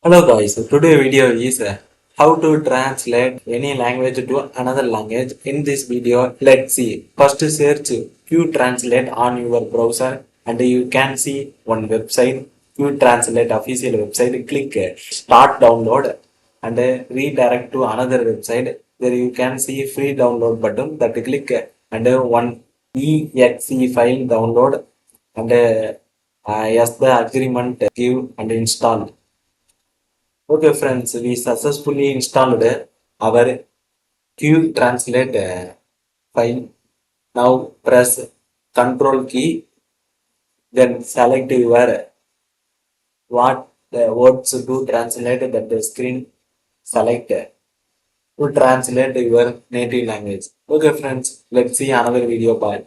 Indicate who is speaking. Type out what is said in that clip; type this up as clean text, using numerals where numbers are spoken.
Speaker 1: Hello guys, today video is how to translate any language to another language. In this video, let's see. First search QTranslate on your browser and you can see one website, QTranslate official website. Click start download and redirect to another website. There you can see free download button that click and one exe file download and yes the agreement give and install. Okay, friends, we successfully installed our QTranslate file. Now press Control key, then select your what words to translate that the screen select to translate your native language. Okay, friends, let's see another video. Bye.